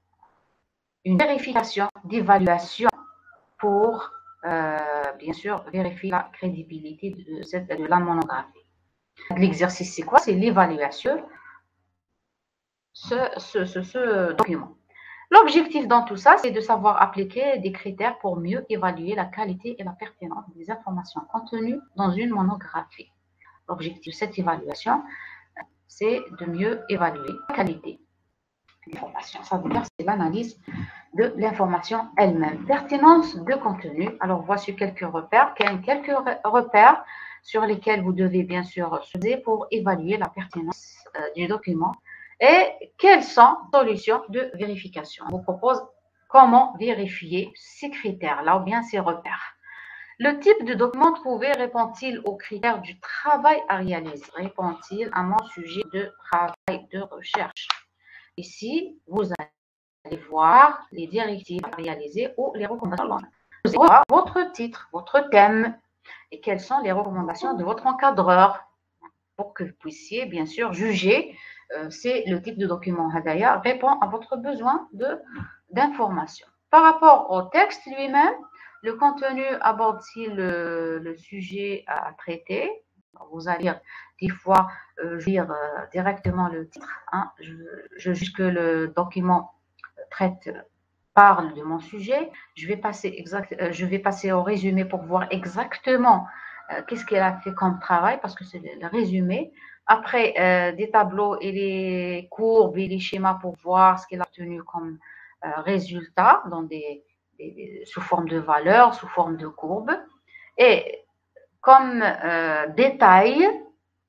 S1: une vérification d'évaluation pour, bien sûr, vérifier la crédibilité de la monographie. L'exercice, c'est quoi? C'est l'évaluation ce document. L'objectif dans tout ça, c'est de savoir appliquer des critères pour mieux évaluer la qualité et la pertinence des informations contenues dans une monographie. L'objectif de cette évaluation, c'est de mieux évaluer la qualité de l'information. Ça veut dire que c'est l'analyse de l'information elle-même. Pertinence de contenu. Alors, voici quelques repères sur lesquels vous devez bien sûr se baser pour évaluer la pertinence du document. Et quelles sont les solutions de vérification? On vous propose comment vérifier ces critères-là ou bien ces repères. Le type de document trouvé répond-il aux critères du travail à réaliser? Répond-il à mon sujet de travail de recherche? Ici, vous allez voir les directives à réaliser ou les recommandations. Vous allez voir votre titre, votre thème et quelles sont les recommandations de votre encadreur pour que vous puissiez bien sûr juger si le type de document Hadaya répond à votre besoin d'information. Par rapport au texte lui-même, le contenu aborde-t-il le sujet à traiter? Vous allez lire des fois lire directement le titre. Hein. Je juge que le document parle de mon sujet. Je vais passer au résumé pour voir exactement qu'est-ce qu'elle a fait comme travail, parce que c'est le résumé. Après, des tableaux et les courbes et les schémas pour voir ce qu'elle a obtenu comme résultat sous forme de valeurs, sous forme de courbes. Et comme détail,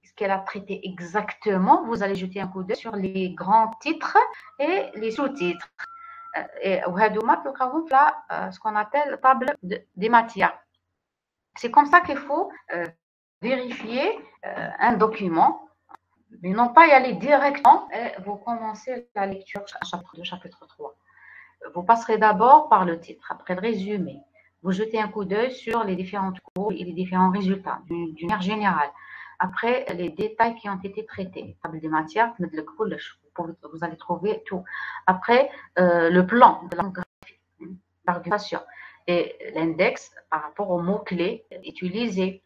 S1: ce qu'elle a traité exactement, vous allez jeter un coup d'œil sur les grands titres et les sous-titres. Et ce qu'on appelle table des matières. C'est comme ça qu'il faut vérifier un document, mais non pas y aller directement et vous commencez la lecture de chapitre 3. Vous passerez d'abord par le titre, après le résumé. Vous jetez un coup d'œil sur les différentes courbes et les différents résultats d'une manière générale. Après, les détails qui ont été traités. Table des matières, vous allez trouver tout. Après, le plan de l'argumentation et l'index par rapport aux mots-clés utilisés.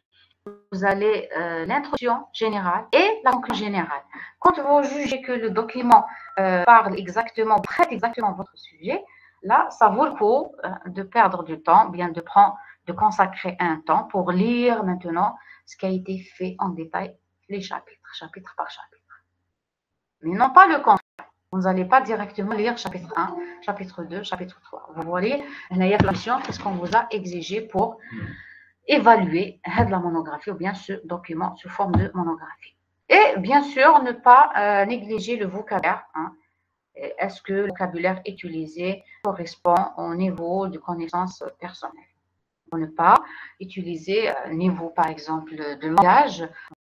S1: Vous allez l'introduction générale et la conclusion générale. Quand vous jugez que le document traite exactement votre sujet, là, ça vaut le coup de perdre du temps, bien de prendre de consacrer un temps pour lire maintenant ce qui a été fait en détail, les chapitres, chapitre par chapitre. Mais non pas le contraire. Vous n'allez pas directement lire chapitre 1, chapitre 2, chapitre 3. Vous voyez, qu'est-ce qu'on vous a exigé pour évaluer la monographie ou bien ce document sous forme de monographie. Et bien sûr, ne pas négliger le vocabulaire. Est-ce que le vocabulaire utilisé correspond au niveau de connaissance personnelle? Pour ne pas utiliser un niveau, par exemple, de langage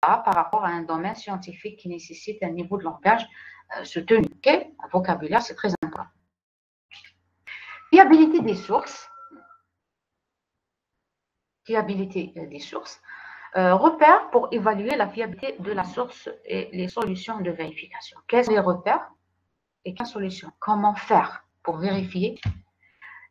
S1: par rapport à un domaine scientifique qui nécessite un niveau de langage soutenu. Okay? Le vocabulaire, c'est très important. Fiabilité des sources. Fiabilité des sources. Repères pour évaluer la fiabilité de la source et les solutions de vérification. Quels sont les repères et quelles solutions? Comment faire pour vérifier?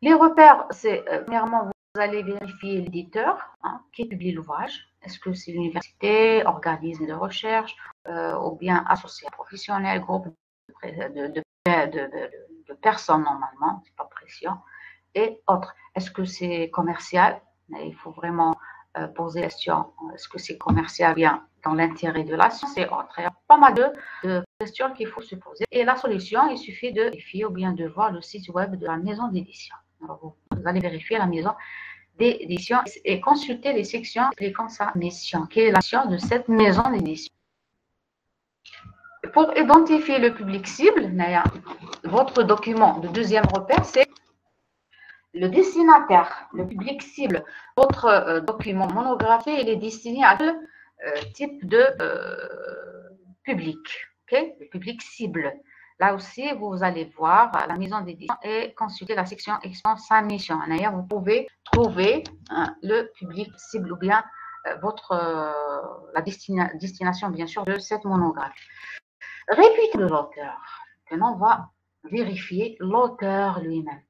S1: Les repères, c'est premièrement, vous allez vérifier l'éditeur qui publie l'ouvrage. Est-ce que c'est l'université, organisme de recherche ou bien association professionnelle, groupe de personnes normalement, c'est pas pression, et autres. Est-ce que c'est commercial? Il faut vraiment poser la question, est-ce que c'est commercial bien dans l'intérêt de la science et autres. Il y a pas mal de questions qu'il faut se poser. Et la solution, il suffit de vérifier ou bien de voir le site web de la maison d'édition. Vous allez vérifier la maison d'édition et consulter les sections expliquant sa mission. Quelle est la mission de cette maison d'édition? Pour identifier le public cible, votre document de deuxième repère, c'est le destinataire, le public cible. Votre document monographié, il est destiné à quel type de public, le public cible. Là aussi, vous allez voir la maison d'édition et consulter la section expliquant sa mission. D'ailleurs, vous pouvez trouver le public cible ou bien la destination, bien sûr, de cette monographie. Réputation de l'auteur. Maintenant, on va vérifier l'auteur lui-même.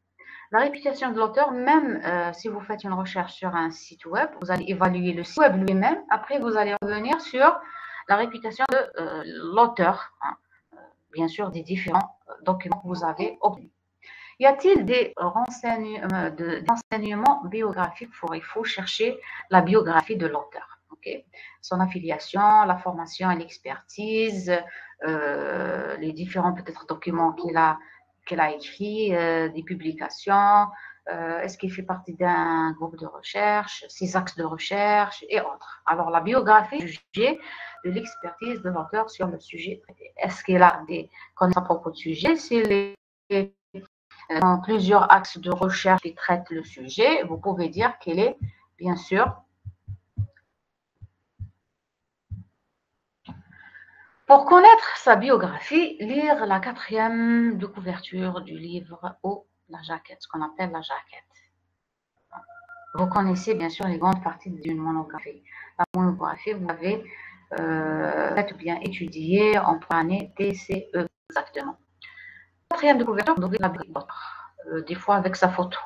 S1: La réputation de l'auteur, même si vous faites une recherche sur un site web, vous allez évaluer le site web lui-même. Après, vous allez revenir sur la réputation de l'auteur, bien sûr, des différents documents que vous avez obtenus. Y a-t-il des renseignements biographiques? Il faut chercher la biographie de l'auteur. Son affiliation, la formation et l'expertise, les différents peut-être documents qu'il a écrits, des publications, est-ce qu'il fait partie d'un groupe de recherche, ses axes de recherche et autres. Alors, la biographie jugée de l'expertise de l'auteur sur le sujet. Est-ce qu'il a des connaissances à propos du sujet? S'il est dans plusieurs axes de recherche qui traitent le sujet, vous pouvez dire qu'il est, bien sûr, pour connaître sa biographie, lire la 4e de couverture du livre ou la jaquette, ce qu'on appelle la jaquette. Vous connaissez bien sûr les grandes parties d'une monographie. La monographie, vous l'avez bien étudiée en année TCE exactement. 4e de couverture, vous devez la des fois avec sa photo.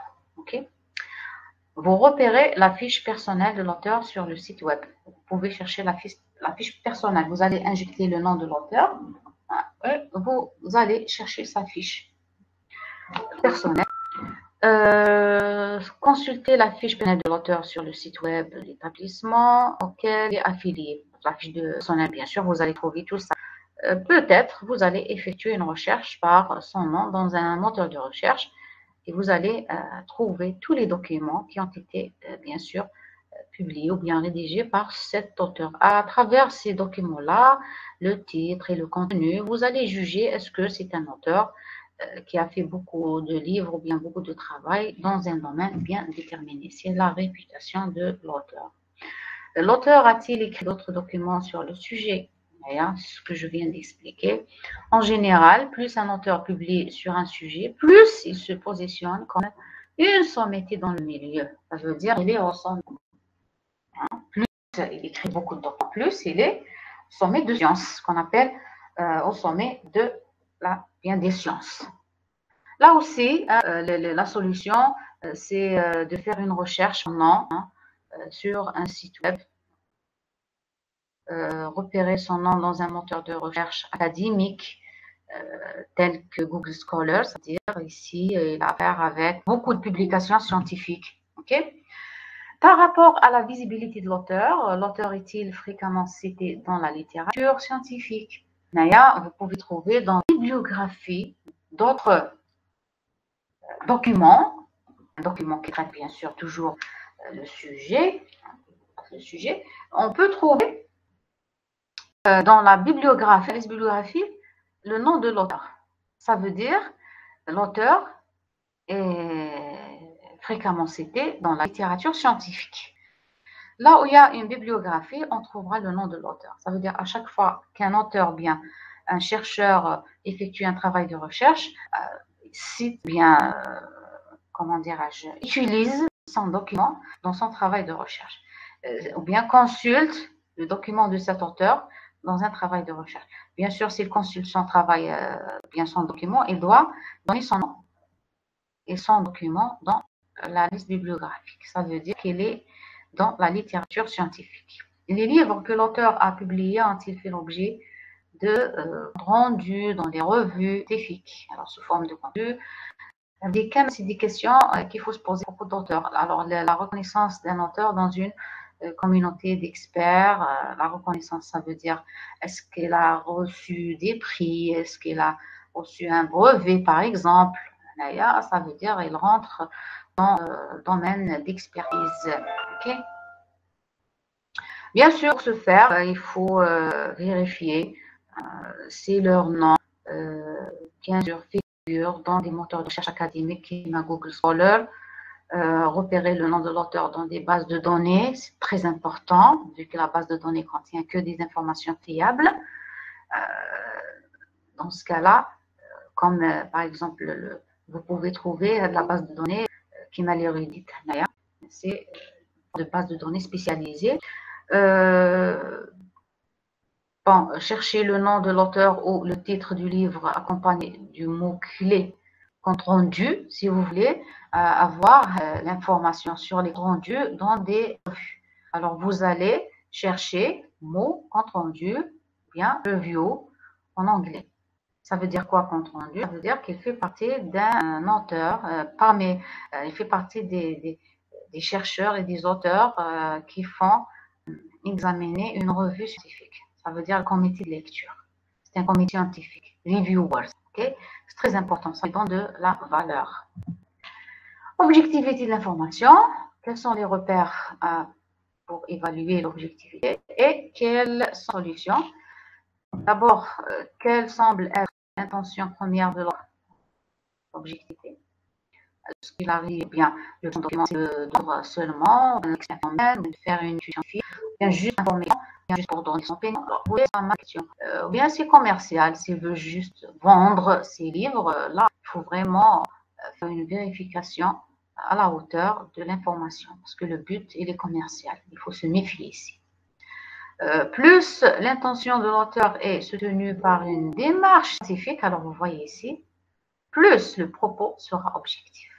S1: Vous repérez la fiche personnelle de l'auteur sur le site web. Vous pouvez chercher la fiche personnelle. Vous allez injecter le nom de l'auteur et vous allez chercher sa fiche personnelle. Consultez la fiche personnelle de l'auteur sur le site web de l'établissement auquel il est affilié. La fiche personnelle, bien sûr, vous allez trouver tout ça. Peut-être vous allez effectuer une recherche par son nom dans un moteur de recherche et vous allez trouver tous les documents qui ont été, bien sûr, publiés ou bien rédigés par cet auteur. À travers ces documents-là, le titre et le contenu, vous allez juger est-ce que c'est un auteur qui a fait beaucoup de livres ou bien beaucoup de travail dans un domaine bien déterminé. C'est la réputation de l'auteur. L'auteur a-t-il écrit d'autres documents sur le sujet? Ce que je viens d'expliquer. En général, plus un auteur publie sur un sujet, plus il se positionne comme une sommité dans le milieu. Ça veut dire qu'il est au sommet. Plus il écrit beaucoup de documents, plus il est au sommet de sciences, qu'on appelle au sommet de des sciences. Là aussi, la solution, c'est de faire une recherche sur un site web. Repérer son nom dans un moteur de recherche académique tel que Google Scholar, c'est-à-dire ici, il a affaire avec beaucoup de publications scientifiques. Par rapport à la visibilité de l'auteur, l'auteur est-il fréquemment cité dans la littérature scientifique? Naya, vous pouvez trouver dans la bibliographie d'autres documents, un document qui traite bien sûr toujours le sujet. On peut trouver dans la bibliographie, le nom de l'auteur. Ça veut dire l'auteur est fréquemment cité dans la littérature scientifique. Là où il y a une bibliographie, on trouvera le nom de l'auteur. Ça veut dire à chaque fois qu'un auteur, bien un chercheur effectue un travail de recherche, cite bien, comment dirais-je, utilise son document dans son travail de recherche, ou bien consulte le document de cet auteur dans un travail de recherche. Bien sûr, s'il consulte son travail, bien son document, il doit donner son nom et son document dans la liste bibliographique. Ça veut dire qu'il est dans la littérature scientifique. Les livres que l'auteur a publiés ont-ils fait l'objet de rendus dans des revues scientifiques, alors sous forme de contenu? C'est des questions qu'il faut se poser à propos d'auteurs. Alors, la reconnaissance d'un auteur dans une communauté d'experts, la reconnaissance, ça veut dire est-ce qu'elle a reçu des prix, est-ce qu'elle a reçu un brevet, par exemple. Là, ça veut dire il rentre dans le domaine d'expertise. Okay? Bien sûr, pour ce faire, il faut vérifier si leur nom, bien sûr, figure dans des moteurs de recherche académiques comme Google Scholar, repérer le nom de l'auteur dans des bases de données, c'est très important, vu que la base de données contient que des informations fiables. Dans ce cas-là, comme par exemple, vous pouvez trouver la base de données Kimal Erudit, c'est une base de données spécialisée. Bon, cherchez le nom de l'auteur ou le titre du livre accompagné du mot-clé compte rendu, si vous voulez avoir l'information sur les rendus dans des revues. Alors, vous allez chercher mot compte rendu, bien review en anglais. Ça veut dire quoi compte rendu? Ça veut dire qu'il fait partie d'un auteur, il fait partie des chercheurs et des auteurs qui font examiner une revue scientifique. Ça veut dire le comité de lecture. C'est un comité scientifique, reviewers. Okay? C'est très important, ça dépend de la valeur. Objectivité de l'information. Quels sont les repères pour évaluer l'objectivité et quelles solutions? D'abord, quelle semble être l'intention première de l'objectivité? Ce qu'il arrive bien, le document, c'est de seulement de faire une étude scientifique, bien juste informer, bien juste pour donner son opinion. Alors, vous voyez, c'est ma question. Ou bien c'est commercial, s'il veut juste vendre ses livres, là, il faut vraiment faire une vérification à la hauteur de l'information, parce que le but, il est commercial. Il faut se méfier ici. Plus l'intention de l'auteur est soutenue par une démarche scientifique, alors vous voyez ici, plus le propos sera objectif.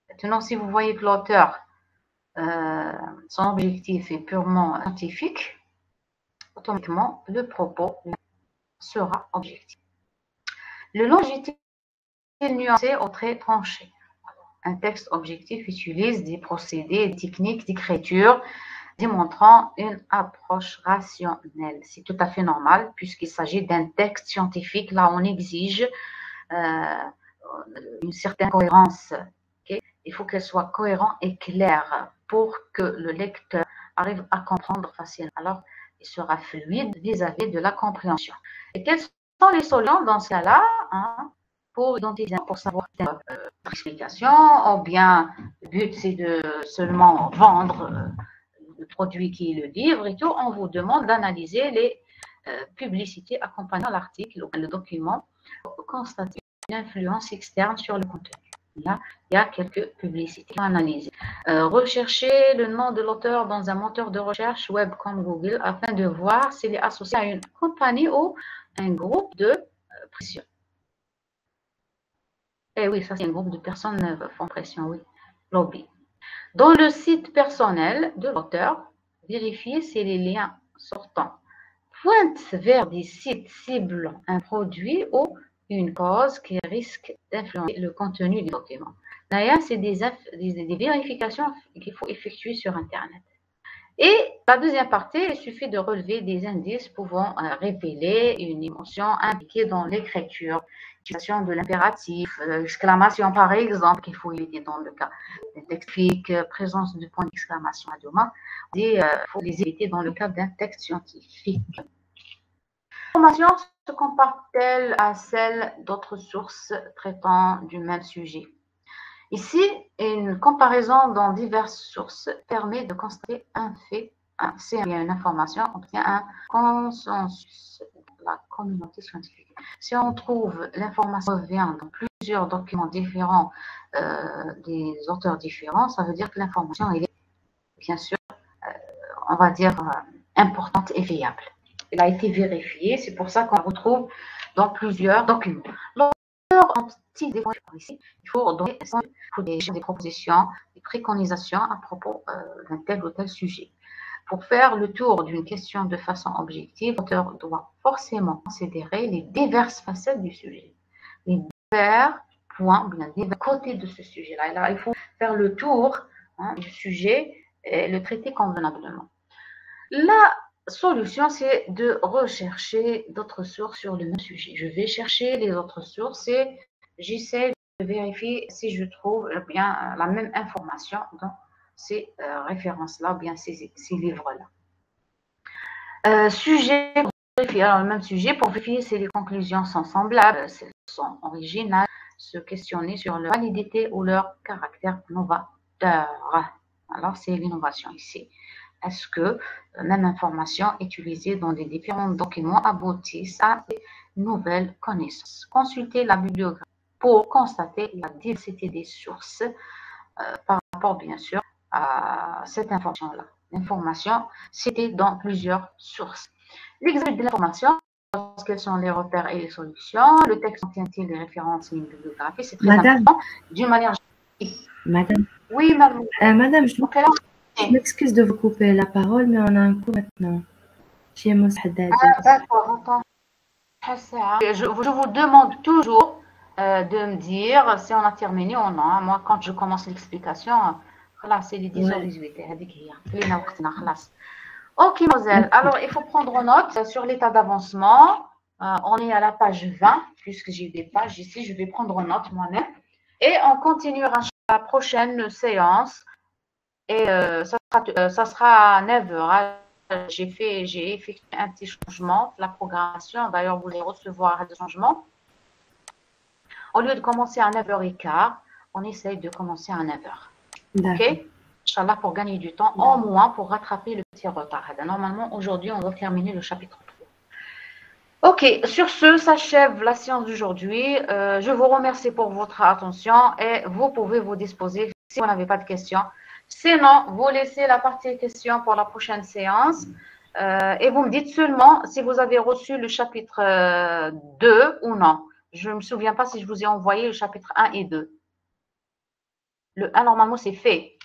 S1: Maintenant, si vous voyez que l'auteur, son objectif est purement scientifique, automatiquement, le propos sera objectif. Le logiciel nuancé au trait tranché. Un texte objectif utilise des procédés et des techniques d'écriture démontrant une approche rationnelle. C'est tout à fait normal puisqu'il s'agit d'un texte scientifique. Là, on exige une certaine cohérence. Okay? Il faut qu'elle soit cohérente et claire pour que le lecteur arrive à comprendre facilement. Alors, il sera fluide vis-à-vis de la compréhension. Et quelles sont les solutions dans ce cas-là pour identifier, pour savoir l'explication, ou bien le but c'est de seulement vendre le produit qui est le livre et tout, on vous demande d'analyser les publicités accompagnant l'article ou le document pour constater une influence externe sur le contenu. Là, il y a quelques publicités à analyser. Recherchez le nom de l'auteur dans un moteur de recherche web comme Google afin de voir s'il est associé à une compagnie ou un groupe de pression. Eh oui, ça c'est un groupe de personnes font pression, oui. Lobby. Dans le site personnel de l'auteur, vérifiez si les liens sortants pointent vers des sites ciblant un produit ou une cause qui risque d'influencer le contenu du document. C'est des vérifications qu'il faut effectuer sur Internet. Et la deuxième partie, il suffit de relever des indices pouvant révéler une émotion impliquée dans l'écriture, utilisation de l'impératif, exclamation par exemple, qu'il faut éviter dans le cas des textes fixes, présence du point d'exclamation à deux mains, et il faut les éviter dans le cas d'un texte scientifique. L'information se compare-t-elle à celle d'autres sources traitant du même sujet? Ici, une comparaison dans diverses sources permet de constater un fait. C'est une information, on obtient un consensus de la communauté scientifique. Si on trouve l'information vient dans plusieurs documents différents, des auteurs différents, ça veut dire que l'information est bien sûr, on va dire, importante et fiable. Elle a été vérifiée, c'est pour ça qu'on la retrouve dans plusieurs documents. Ici, il faut donner des propositions, des préconisations à propos d'un tel ou tel sujet. Pour faire le tour d'une question de façon objective, l'auteur doit forcément considérer les diverses facettes du sujet, les divers points, bien divers côtés de ce sujet-là. Et là, il faut faire le tour du sujet et le traiter convenablement. La solution, c'est de rechercher d'autres sources sur le même sujet. Je vais chercher les autres sources et j'essaie de vérifier si je trouve bien la même information dans ces références-là, ou bien ces livres-là. Sujet, alors le même sujet, pour vérifier si les conclusions sont semblables, si elles sont originales, se questionner sur leur validité ou leur caractère novateur. Alors, c'est l'innovation ici. Est-ce que la même information utilisée dans les différents documents aboutissent à des nouvelles connaissances? Consultez la bibliographie pour constater la diversité des sources par rapport, bien sûr, à cette information-là. L'information, c'était dans plusieurs sources. L'examen de l'information, quels sont les repères et les solutions, le texte contient-il des références et une bibliographie, c'est très important. D'une manière générale.
S2: Madame.
S1: Oui, madame.
S2: Madame, je m'excuse de vous couper la parole, mais on a un cours maintenant.
S1: D'accord, attends. Je vous demande toujours de me dire si on a terminé ou non. Moi, quand je commence l'explication, c'est les 10h18. Ok, mademoiselle. Alors, il faut prendre note sur l'état d'avancement. On est à la page 20, puisque j'ai des pages ici. Je vais prendre note moi-même. Et on continuera la prochaine séance. Et ça sera à 9h. J'ai effectué un petit changement, la programmation. D'ailleurs, vous allez recevoir des changements. Au lieu de commencer à 9h15, on essaye de commencer à 9h. Ok? Inch'Allah, pour gagner du temps, au moins pour rattraper le petit retard. Normalement, aujourd'hui, on doit terminer le chapitre 3. Ok, sur ce, s'achève la séance d'aujourd'hui. Je vous remercie pour votre attention et vous pouvez vous disposer si vous n'avez pas de questions. Sinon, vous laissez la partie questions pour la prochaine séance et vous me dites seulement si vous avez reçu le chapitre 2 ou non. Je ne me souviens pas si je vous ai envoyé le chapitre 1 et 2. Le 1, normalement, c'est fait.